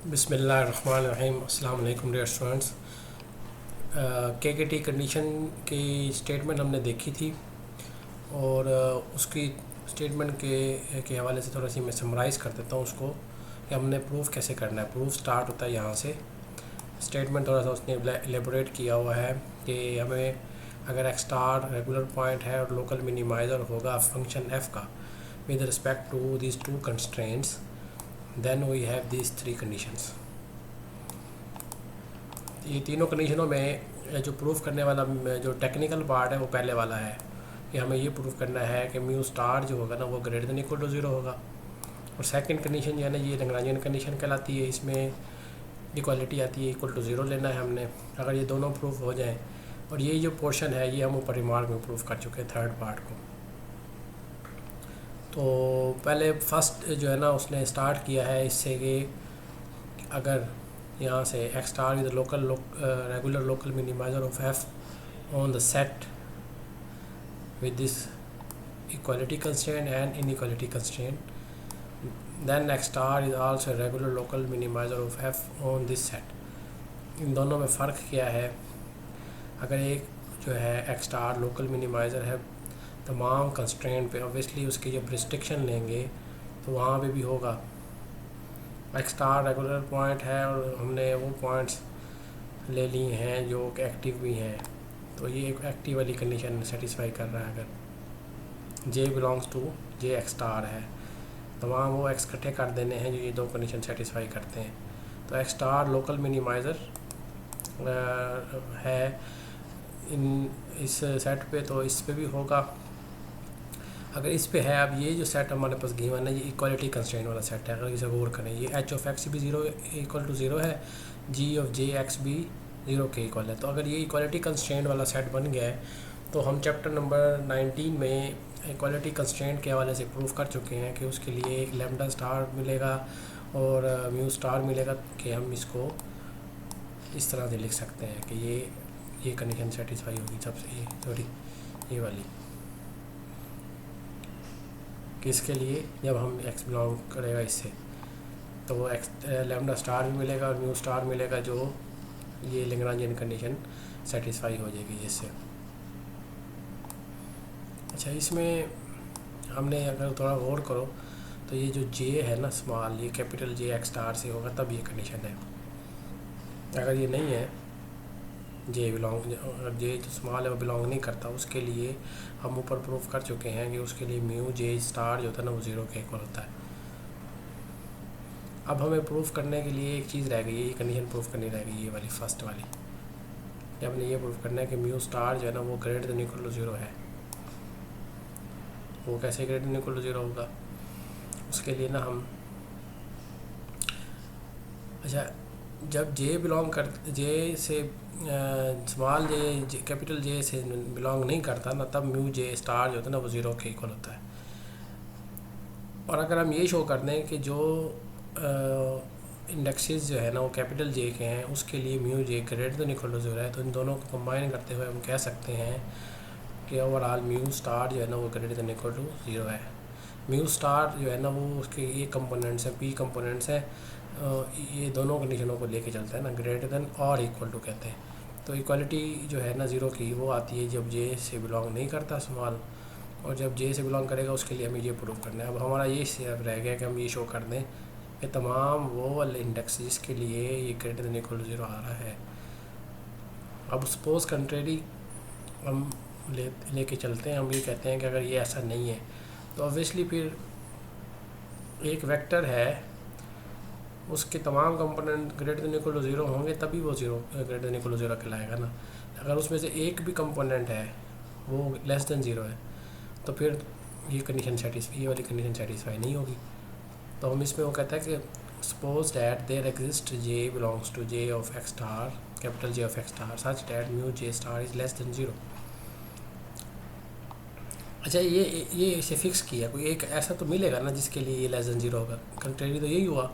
बिस्मिल्लाहिर्रहमानिर्रहीम। अस्सलाम वालेकुम डियर स्टूडेंट्स। के टी कंडीशन की स्टेटमेंट हमने देखी थी और उसकी स्टेटमेंट के हवाले से थोड़ा सी मैं समराइज़ कर देता हूँ उसको कि हमने प्रूफ कैसे करना है। प्रूफ स्टार्ट होता है यहाँ से। स्टेटमेंट थोड़ा सा उसने एलेबोरेट किया हुआ है कि हमें अगर एक्स स्टार रेगुलर पॉइंट है और लोकल मिनिमाइज़र होगा फंक्शन एफ़ का with respect to these two constraints, then we have these three conditions. ये तीनों कंडीशनों में जो प्रूफ करने वाला जो टेक्निकल पार्ट है वो पहले वाला है कि हमें ये प्रूफ करना है कि म्यू स्टार जो होगा ना वो greater than equal to zero होगा। और सेकंड कंडीशन जो है ना ये लैग्रेंजियन कंडीशन कहलाती है। इसमें इक्वालिटी आती है, इक्वल टू ज़ीरो लेना है हमने। अगर ये दोनों प्रूफ हो जाएँ, और ये जो पोर्शन है ये हम ऊपर रिमार्क में प्रूफ कर चुके हैं थर्ड पार्ट को। तो पहले फर्स्ट जो है ना उसने स्टार्ट किया है इससे कि अगर यहाँ से x star with local regular local minimiser of F on the set with this equality constraint and inequality constraint, then x star is also a regular local minimizer of f on this set। इन दोनों में फ़र्क क्या है? अगर एक जो है x star local मिनिमाइज़र है तमाम कंस्ट्रेंट पे, ऑब्वियसली उसकी जब रिस्ट्रिक्शन लेंगे तो वहाँ पे भी होगा। x स्टार रेगुलर पॉइंट है और हमने वो पॉइंट्स ले लिए हैं जो एक्टिव भी हैं, तो ये एक एक्टिव वाली कंडीशन सेटिस्फाई कर रहा है। अगर j belongs to J X star है तो वहाँ वो एक्स इकट्ठे कर देने हैं जो ये दो कंडीशन सेटिस्फाई करते हैं। तो एक्स स्टार लोकल मिनिमाइज़र है इन इस सेट पे, तो इस पे भी होगा। अगर इस पे है, अब ये जो सेट हमारे पास गिवन है ये इक्वालिटी कंस्ट्रेंट वाला सेट है। अगर इसे गौर करें, ये एच ऑफ एक्स भी ज़ीरो इक्वल टू ज़ीरो है, जी ऑफ जे एक्स भी ज़ीरो के इक्वल है। तो अगर ये इक्वालिटी कंस्ट्रेंट वाला सेट बन गया है तो हम चैप्टर नंबर 19 में इक्वालिटी कंस्ट्रेंट के हवाले से प्रूफ कर चुके हैं कि उसके लिए एक लैम्डा स्टार मिलेगा और म्यू स्टार मिलेगा कि हम इसको इस तरह से लिख सकते हैं कि ये कंडीशन सेटिस्फाई होगी सबसे, ये वाली किसके लिए, जब हम एक्स बिलोंग करेगा इससे तो वो एक्स लैम्डा स्टार भी मिलेगा और म्यू स्टार मिलेगा जो ये लैग्रेंजियन कंडीशन सेटिस्फाई हो जाएगी जिससे। अच्छा, इसमें हमने अगर थोड़ा गौर करो तो ये जो जे है ना स्मॉल, ये कैपिटल जे एक्स स्टार से होगा तब ये कंडीशन है। अगर ये नहीं है जे बिलोंग, अगर जे जो स्मॉल है वो बिलोंग नहीं करता, उसके लिए हम ऊपर प्रूफ कर चुके हैं कि उसके लिए म्यू जे स्टार जो होता है ना वो ज़ीरो के इक्वल होता है। अब हमें प्रूफ करने के लिए एक चीज़ रह गई है, ये कंडीशन प्रूफ करनी रह गई, ये वाली फर्स्ट वाली, कि हमने ये प्रूफ करना है कि म्यू स्टार जो है ना वो greater than equal to zero है। वो कैसे greater than equal to zero होगा? उसके लिए ना हम, अच्छा, जब जे बिलोंग कर जे से स्मॉल जे कैपिटल जे से बिलोंग नहीं करता ना, तब म्यू जे स्टार जो होता है ना वो ज़ीरो के इक्वल होता है। और अगर हम ये शो कर दें कि जो इंडेक्सेस जो है ना वो कैपिटल जे के हैं, उसके लिए mu J greater than equal to zero है, तो इन दोनों को कंबाइन करते हुए हम कह सकते हैं कि ओवरऑल म्यू स्टार जो है ना वो greater than equal to zero है। म्यू स्टार जो है ना वो उसके ये कंपोनेंट्स हैं, पी कंपोनेंट्स हैं, ये दोनों कंडीशनों को लेके चलता है ना, ग्रेटर देन और इक्वल टू कहते हैं। तो इक्वालिटी जो है ना ज़ीरो की वो आती है जब जे से बिलोंग नहीं करता स्मॉल, और जब जे से बिलोंग करेगा उसके लिए हमें ये प्रूव करना है। अब हमारा ये सिर्फ रह गया कि हम ये शो कर दें कि तमाम वो वाले इंडेक्स जिसके लिए ये greater than equal to zero आ रहा है। अब सपोज कंट्रेरी हम लेके चलते हैं, हम ये कहते हैं कि अगर ये ऐसा नहीं है तो ऑब्वियसली फिर एक वेक्टर है उसके तमाम component greater than equal to zero होंगे तभी वो zero greater than equal to zero कहलाएगा ना। अगर उसमें से एक भी कंपोनेंट है वो लेस देन ज़ीरो है तो फिर ये वाली कंडीशन सेटिस्फाई नहीं होगी। तो हम इसमें वो कहता है कि suppose that there exist J belongs to J of X star, capital J of X star, such that mu J star is less than zero. अच्छा, ये इसे फिक्स किया, कोई एक ऐसा तो मिलेगा ना जिसके लिए ये लेस देन ज़ीरो होगा। कंट्रेरी तो यही हुआ।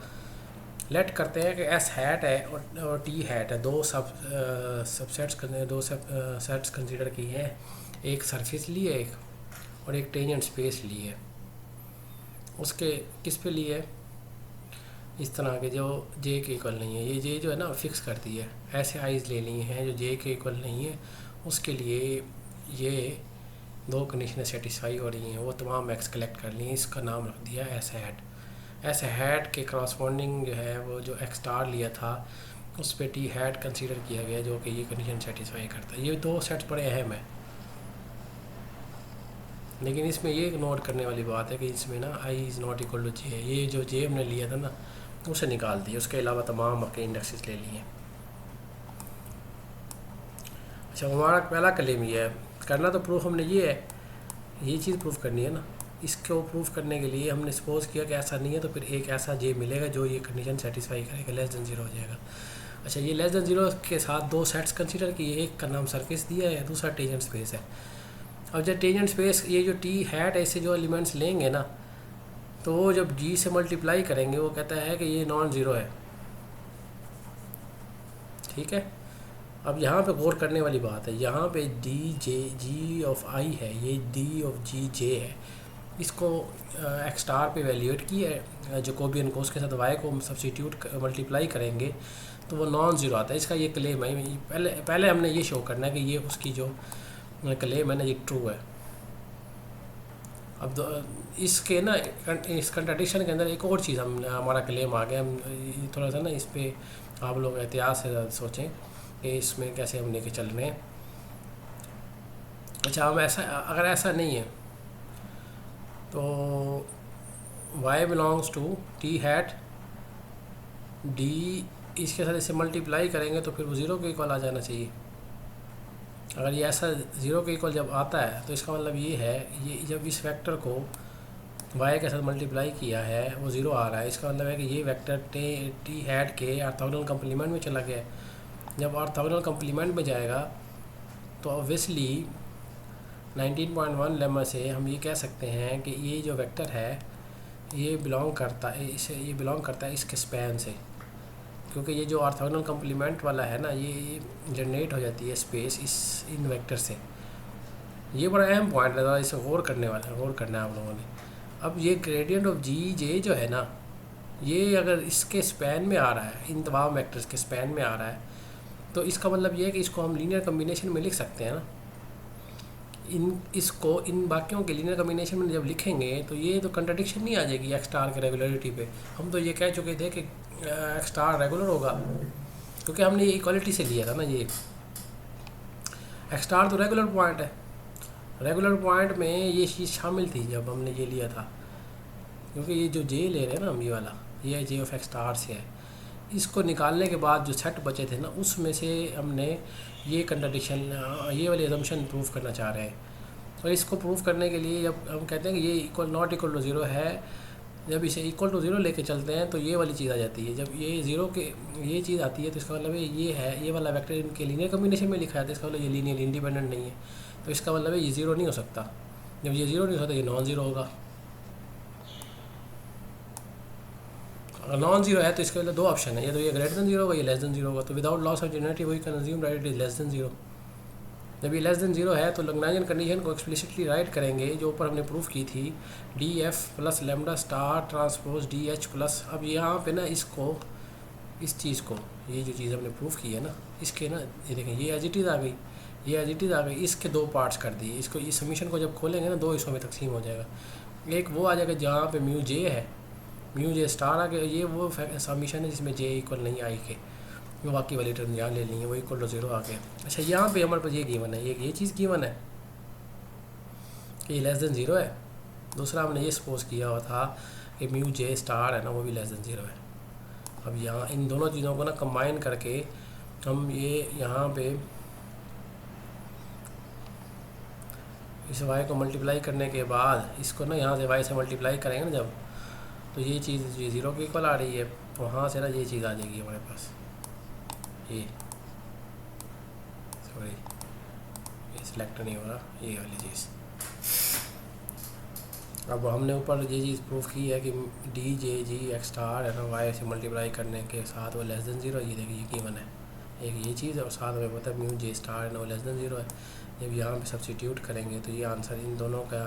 लेट करते हैं कि एस हैट है और टी हैट है, दो सेट्स कंसीडर किए हैं, एक सरफेस ली है और एक टेंजेंट स्पेस ली है। उसके किस पे ली है? इस तरह के जो जे के इक्वल नहीं है, ये जे जो है ना फिक्स कर दी है, ऐसे आइज़ ले ली हैं जो जे के इक्वल नहीं है, उसके लिए ये दो कंडीशनें सेटिस्फाई हो रही हैं, वो तमाम एक्स कलेक्ट कर ली हैं। इसका नाम रख दिया एस हैट। एस हैट के करस्पॉन्डिंग जो है वो जो एक्स स्टार लिया था उस पर टी हैट कंसीडर किया गया जो कि ये कंडीशन सेटिस्फाई करता है। ये दो सेट्स बड़े अहम हैं, लेकिन इसमें ये नोट करने वाली बात है कि इसमें ना I is not equal to जे, ये जो जे हमने लिया था ना उसे निकाल दिया, उसके अलावा तमाम आपके इंडेक्सेस ले लिए। अच्छा, हमारा पहला क्लेम ये है, करना तो प्रूफ हमने ये है, ये चीज़ प्रूफ करनी है ना। इसको प्रूफ करने के लिए हमने सपोज किया कि ऐसा नहीं है, तो फिर एक ऐसा जे मिलेगा जो ये कंडीशन सेटिस्फाई करेगा, लेस देन ज़ीरो हो जाएगा। अच्छा, ये लेस देन ज़ीरो के साथ दो सेट्स कंसीडर किए, एक का नाम सरफेस दिया है, दूसरा टेंजेंट स्पेस है। अब जब टेंजेंट स्पेस ये जो टी हैट ऐसे जो एलिमेंट्स लेंगे ना, तो वो जब जी से मल्टीप्लाई करेंगे वो कहता है कि ये नॉन ज़ीरो है। ठीक है, अब यहाँ पे गौर करने वाली बात है, यहाँ पे डी जे जी ऑफ आई है, ये डी ऑफ जी जे है, इसको एक्स स्टार पे वैल्यूएट की है, जैकोबियन को उसके साथ वाई को सब्स्टिट्यूट मल्टीप्लाई करेंगे तो वो नॉन ज़ीरो आता है। इसका ये क्लेम है, पहले हमने ये शो करना है कि ये उसकी जो क्लेम है ना ये ट्रू है। अब इसके ना इस कंट्राडिक्शन के अंदर एक और चीज़ हमारा क्लेम आ गया, हम थोड़ा सा ना इस पर आप लोग एहतियात से सोचें कि इसमें कैसे हम लेके चल रहे हैं। अच्छा, हम ऐसा अगर ऐसा नहीं है तो y belongs to T hat D, इसके साथ इसे मल्टीप्लाई करेंगे तो फिर वो ज़ीरो के इक्वल आ जाना चाहिए। अगर ये ऐसा ज़ीरो के इक्वल जब आता है तो इसका मतलब ये है, ये जब इस वेक्टर को y के साथ मल्टीप्लाई किया है वो ज़ीरो आ रहा है, इसका मतलब है कि ये वेक्टर टी हैट के ऑर्थोगोनल कम्प्लीमेंट में चला गया। जब ऑर्थोगोनल कम्प्लीमेंट में जाएगा तो ऑब्वियसली 19.1 लेमा से हम ये कह सकते हैं कि ये जो वेक्टर है ये बिलोंग करता है इसके स्पैन से, क्योंकि ये जो ऑर्थोगोनल कम्प्लीमेंट वाला है ना ये जनरेट हो जाती है स्पेस इन वेक्टर से। ये बड़ा अहम पॉइंट है, ज़रा इसे गौर करना है आप लोगों ने। अब ये ग्रेडियंट ऑफ जी जे जो है ना, ये अगर इसके स्पैन में आ रहा है, इन तमाम वेक्टर्स के स्पैन में आ रहा है, तो इसका मतलब ये है कि इसको हम लीनियर कम्बिनेशन में लिख सकते हैं ना। इसको इन बाकियों के लीनियर कम्बिनेशन में जब लिखेंगे तो ये तो कंट्राडिक्शन नहीं आ जाएगी एक्स स्टार के रेगुलरिटी पे। हम तो ये कह चुके थे कि एक्स स्टार रेगुलर होगा, क्योंकि हमने ये इक्वालिटी से लिया था ना, ये एक्स स्टार तो रेगुलर पॉइंट है। रेगुलर पॉइंट में ये चीज़ शामिल थी जब हमने ये लिया था, क्योंकि ये जो जे ले रहे हैं ना हम, ये वाला ये जे ऑफ एक्स स्टार से है। इसको निकालने के बाद जो सेट बचे थे ना उसमें से हमने ये कंट्राडिक्शन, ये वाली असम्पशन प्रूफ करना चाह रहे हैं। और इसको प्रूफ करने के लिए जब हम कहते हैं कि ये नॉट इक्वल टू ज़ीरो है, जब इसे इक्वल टू ज़ीरो लेके चलते हैं तो ये वाली चीज़ आ जाती है। जब ये ज़ीरो के ये चीज़ आती है तो इसका मतलब ये है, ये वाला वेक्टर इनके लीनियर कम्बिनेशन में लिखा है तो इसका मतलब ये लीनियर इंडिपेंडेंट नहीं है, तो इसका मतलब है ये ज़ीरो नहीं हो सकता। जब ये ज़ीरो नहीं हो सकता ये नॉन ज़ीरो होगा। अगर नॉन जीरो है तो इसके लिए दो ऑप्शन है, या तो ये ग्रेटर देन जीरो होगा, ये लेस देन जीरो होगा। तो without loss of generative we can assume that it is less than zero. जब ये लेस देन जीरो है तो लैग्रेंजियन कंडीशन को एक्सप्लिसिटली राइट करेंगे जो ऊपर हमने प्रूफ की थी, D F plus lambda star transpose D H plus. अब यहाँ पे ना इसको, इस चीज़ को, ये जो चीज़ हमने प्रूफ की है ना, इसके ना ये देखें ये एज इट इज़ आ गई, ये एज इट इज़ आ गई, इसके दो पार्ट्स कर दिए। इसको इस समीशन को जब खोलेंगे ना दो हिस्सों में तकसीम हो जाएगा। एक वो आ जाएगा जहाँ पे म्यू जे है, म्यू जे स्टार आ गया, ये वो समीशन है जिसमें जे इक्वल नहीं आई के, वो बाकी वाली टर्म यहाँ ले ली है, वो इक्वल टू ज़ीरो आ गया। अच्छा, यहाँ पे हमारे पास ये गिवन है, ये चीज़ गिवन है कि ये लेस देन ज़ीरो है। दूसरा हमने ये सपोज किया हुआ था कि म्यू जे स्टार है ना वो भी लेस देन ज़ीरो है। अब यहाँ इन दोनों चीज़ों को ना कंबाइन करके हम ये यहाँ पे इस वाई को मल्टीप्लाई करने के बाद इसको ना यहाँ से वाई से मल्टीप्लाई करेंगे ना जब, तो ये चीज़ ये ज़ीरो के इक्वल आ रही है, तो वहाँ से ना ये चीज़ आ जाएगी हमारे पास, ये सॉरी ये सिलेक्ट नहीं हो रहा, ये वाली चीज़। अब हमने ऊपर ये चीज़ प्रूफ की है कि डी जे जी एक्स स्टार है ना वाई से मल्टीप्लाई करने के साथ वो लेस देन ज़ीरो। ये देखिए ये गिवन है एक ये चीज़, और साथ में पता है म्यू जे स्टार है ना वो लेस देन ज़ीरो है। जब यहाँ पे सब्स्टिट्यूट करेंगे तो ये आंसर इन दोनों का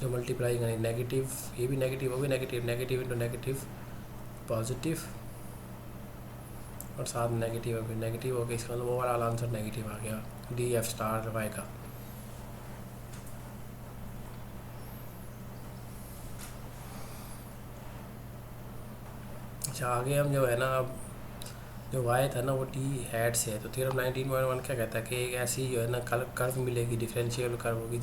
जो मल्टीप्लाई करेंगे नेगेटिव, ये भी नेगेटिव वो भी negative, negative into negative positive और साथ नेगेटिव, फिर नेगेटिव हो गया, इसका मतलब ओवरऑल आंसर नेगेटिव आ गया डी एफ स्टार वाई का। अच्छा आगे हम जो है ना, अब जो वाई था ना वो टी हैट से है, तो थ्योरम 19.1 क्या कहता है कि एक ऐसी जो है ना कर्व मिलेगी, डिफरेंशियल कर्व होगी,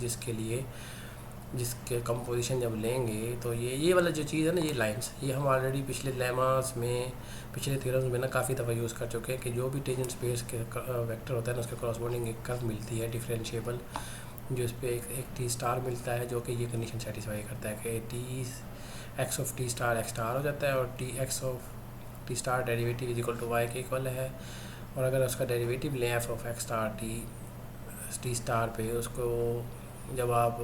जिसके कंपोजिशन जब लेंगे तो ये वाला जो चीज़ है ना, ये लाइंस, ये हम ऑलरेडी पिछले लेमास में, पिछले थ्योरम्स में ना काफ़ी दफ़ा यूज़ कर चुके हैं कि जो भी टेंजेंट स्पेस के वेक्टर होता है ना, उसके क्रॉसबॉन्डिंग एक कर्व मिलती है डिफरेंशिएबल, जो इस पर एक टी स्टार मिलता है, जो कि ये कंडीशन सेटिस्फाई करता है कि T X of T star X star हो जाता है, और T X of T star derivative is equal to Y के इक्वल है। और अगर उसका डेरिवेटिव लें F of X star T star पे, उसको जब आप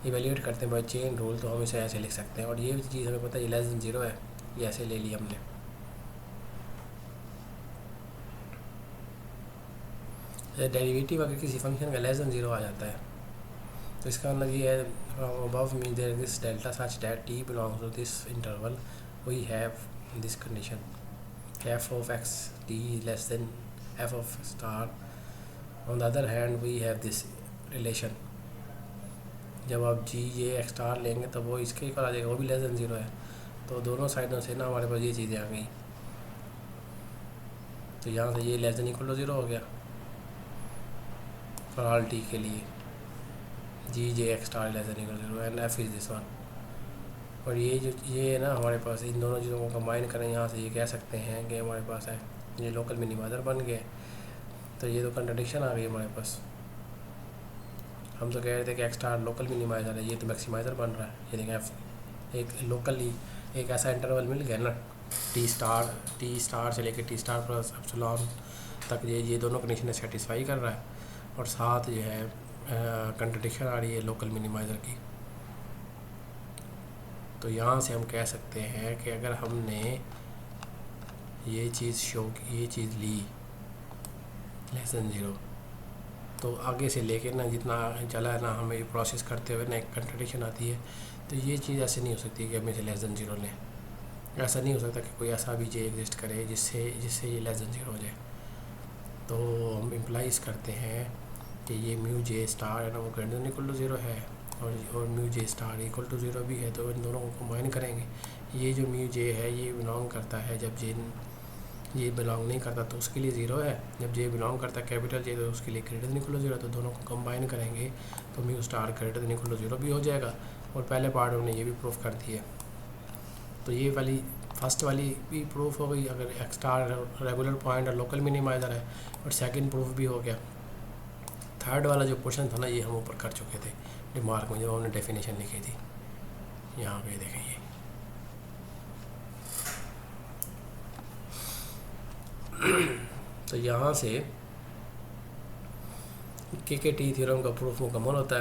इवेल्यूएट करते हैं बाई चेन रूल, तो हम इसे ऐसे लिख सकते हैं। और ये चीज़ हमें पता है ये लेस देन ज़ीरो है, ये ऐसे ले ली हमने। डेरिवेटिव अगर किसी फंक्शन का लेस देन ज़ीरो आ जाता है तो इसका मतलब ये है above mean there this delta such that T belongs to this interval, we have this condition F of X T less than F of star. On the other hand we have this relation, जब आप जी ये x star लेंगे तो वो इसके equal आ जाएगा, वो भी लेस देन ज़ीरो है। तो दोनों साइडों से ना हमारे पास ये चीज़ें आ गई, तो यहाँ से ये less than equal to zero हो गया फॉर ऑल टी के लिए, G J X star less than equal to zero and F is this one. और ये है ना हमारे पास, इन दोनों चीज़ों को कंबाइन करें, यहाँ से ये कह सकते हैं कि हमारे पास है ये लोकल मिनिमाइज़र बन गए। तो ये तो कंट्रडिक्शन आ गई हमारे पास, हम तो कह रहे थे कि एक्स स्टार लोकल मिनिमाइज़र है, ये तो मैक्सिमाइज़र बन रहा है। ये देखें एफ एक लोकली एक ऐसा इंटरवल मिल गया ना टी स्टार से लेकर टी स्टार प्लस एप्सिलॉन तक, ये दोनों कंडीशन सेटिस्फाई कर रहा है, और साथ जो है कंट्रडिक्शन आ रही है लोकल मिनिमाइज़र की। तो यहाँ से हम कह सकते हैं कि अगर हमने ये चीज़ ली लेस देन ज़ीरो, तो आगे से लेके ना जितना चला है ना, हमें ये प्रोसेस करते हुए ना एक कंट्रडिक्शन आती है। तो ये चीज़ ऐसे नहीं हो सकती कि हमें से लेस देन ज़ीरो लें, ऐसा नहीं हो सकता कि कोई ऐसा भी जे एग्जिस्ट करे जिससे ये लेस देन ज़ीरो हो जाए। तो हम इम्प्लाइज करते हैं कि ये म्यू जे स्टार है ना, वो greater than equal to zero है, और mu J star equal to zero भी है। तो इन दोनों को कंबाइन करेंगे, ये जो म्यू जे है ये बिलोंग करता है, जब ये बिलोंग नहीं करता तो उसके लिए ज़ीरो है, जब जे बिलोंग करता है कैपिटल जे तो उसके लिए greater than equal to zero. तो दोनों को कंबाइन करेंगे तो mu star greater than equal to zero भी हो जाएगा। और पहले पार्ट हमने ये भी प्रूफ कर दी है, तो ये वाली फर्स्ट वाली भी प्रूफ हो गई अगर एक्स स्टार रेगुलर पॉइंट और लोकल मिनिमाइज़र है, और सेकंड प्रूफ भी हो गया। थर्ड वाला जो क्वेश्चन था ना, ये हम ऊपर कर चुके थे रिमार्क में, जब हमने डेफिनेशन लिखी थी। यहाँ पे देखें ये तो यहाँ से के टी थ्योरम का प्रूफ मुकम्मल होता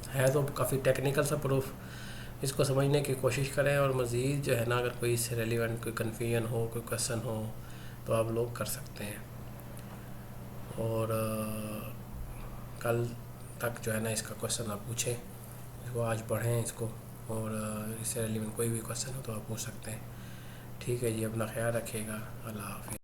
है तो काफ़ी टेक्निकल सा प्रूफ, इसको समझने की कोशिश करें। और मज़ीद जो है ना, अगर कोई इससे रेलिवेंट कोई कन्फ्यूजन हो, कोई क्वेश्चन हो, तो आप लोग कर सकते हैं। और कल तक जो है ना इसका क्वेश्चन आप पूछें, इसको आज पढ़ें इसको, और इससे रेलिवेंट कोई भी क्वेश्चन हो तो आप पूछ सकते हैं। ठीक है जी, अपना ख्याल रखिएगा। अल्लाह हाफ़िज़।